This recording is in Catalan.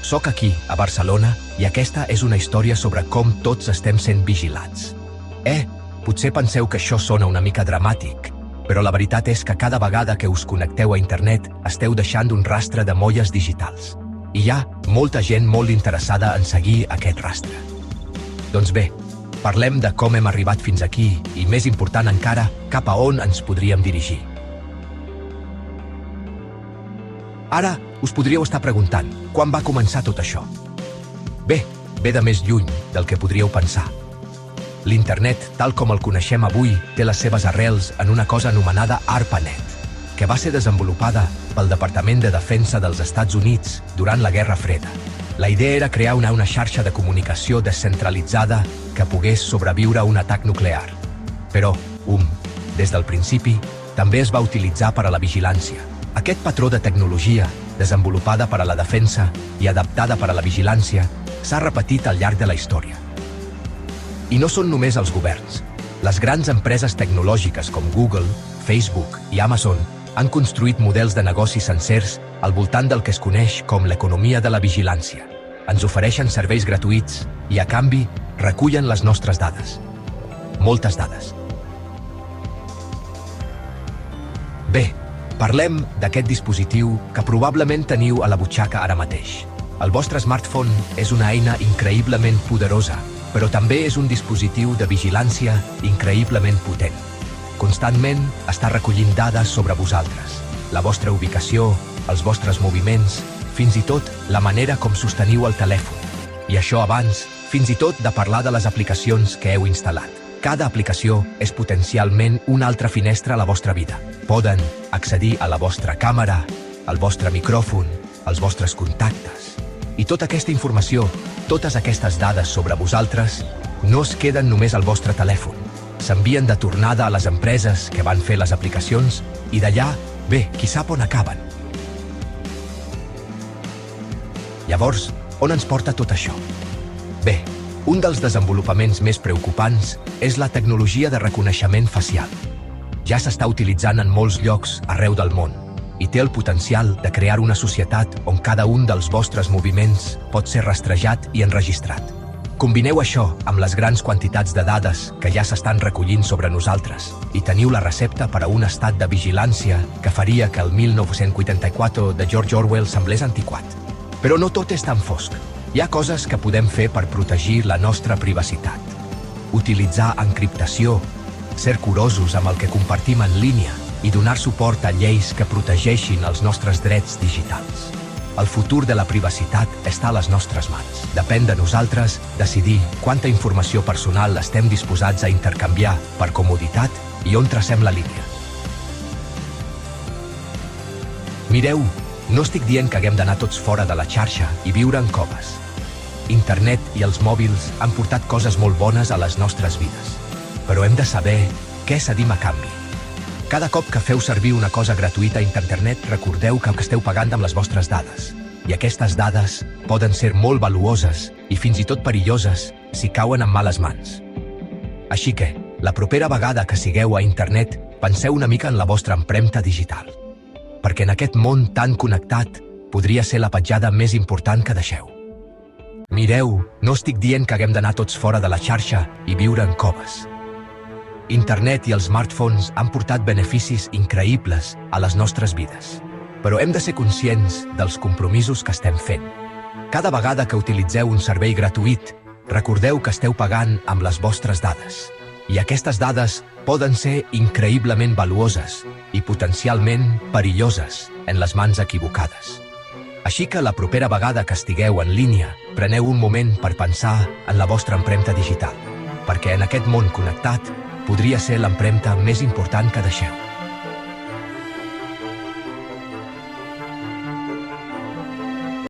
Soc aquí, a Barcelona, i aquesta és una història sobre com tots estem sent vigilats. Potser penseu que això sona una mica dramàtic, però la veritat és que cada vegada que us connecteu a internet esteu deixant un rastre de molles digitals. I hi ha molta gent molt interessada en seguir aquest rastre. Doncs bé, parlem de com hem arribat fins aquí i, més important encara, cap a on ens podríem dirigir. Ara us podríeu estar preguntant, quan va començar tot això? Bé, ve de més lluny del que podríeu pensar. L'Internet, tal com el coneixem avui, té les seves arrels en una cosa anomenada ARPANET, que va ser desenvolupada pel Departament de Defensa dels Estats Units durant la Guerra Freda. La idea era crear una xarxa de comunicació descentralitzada que pogués sobreviure a un atac nuclear. Però, des del principi, també es va utilitzar per a la vigilància. Aquest patró de tecnologia, desenvolupada per a la defensa i adaptada per a la vigilància, s'ha repetit al llarg de la història. I no són només els governs. Les grans empreses tecnològiques com Google, Facebook i Amazon han construït models de negoci sencers al voltant del que es coneix com l'economia de la vigilància. Ens ofereixen serveis gratuïts i, a canvi, recullen les nostres dades. Moltes dades. Bé, parlem d'aquest dispositiu que probablement teniu a la butxaca ara mateix. El vostre smartphone és una eina increïblement poderosa, però també és un dispositiu de vigilància increïblement potent. Constantment està recollint dades sobre vosaltres, la vostra ubicació, els vostres moviments, fins i tot la manera com sosteniu el telèfon. I això abans, fins i tot de parlar de les aplicacions que heu instal·lat. Cada aplicació és potencialment una altra finestra a la vostra vida. Poden accedir a la vostra càmera, al vostre micròfon, als vostres contactes. I tota aquesta informació, totes aquestes dades sobre vosaltres, no es queden només al vostre telèfon. S'envien de tornada a les empreses que van fer les aplicacions i d'allà, qui sap on acaben. Llavors, on ens porta tot això? Bé, un dels desenvolupaments més preocupants és la tecnologia de reconeixement facial. Ja s'està utilitzant en molts llocs arreu del món i té el potencial de crear una societat on cada un dels vostres moviments pot ser rastrejat i enregistrat. Combineu això amb les grans quantitats de dades que ja s'estan recollint sobre nosaltres i teniu la recepta per a un estat de vigilància que faria que el 1984 de George Orwell semblés antiquat. Però no tot és tan fosc. Hi ha coses que podem fer per protegir la nostra privacitat. Utilitzar encriptació, ser curosos amb el que compartim en línia i donar suport a lleis que protegeixin els nostres drets digitals. El futur de la privacitat està a les nostres mans. Depèn de nosaltres decidir quanta informació personal estem disposats a intercanviar per comoditat i on tracem la línia. Mireu, no estic dient que haguem d'anar tots fora de la xarxa i viure en coves. Internet i els mòbils han portat coses molt bones a les nostres vides. Però hem de saber què cedim a canvi. Cada cop que feu servir una cosa gratuïta a internet, recordeu que esteu pagant amb les vostres dades. I aquestes dades poden ser molt valuoses i fins i tot perilloses si cauen en males mans. Així que, la propera vegada que sigueu a internet, penseu una mica en la vostra empremta digital. Perquè en aquest món tan connectat podria ser la petjada més important que deixeu. Mireu, no estic dient que haguem d'anar tots fora de la xarxa i viure en coves. Internet i els smartphones han portat beneficis increïbles a les nostres vides. Però hem de ser conscients dels compromisos que estem fent. Cada vegada que utilitzeu un servei gratuït, recordeu que esteu pagant amb les vostres dades. I aquestes dades poden ser increïblement valuoses i potencialment perilloses en les mans equivocades. Així que la propera vegada que estigueu en línia, preneu un moment per pensar en la vostra empremta digital, perquè en aquest món connectat podria ser l'empremta més important que deixeu.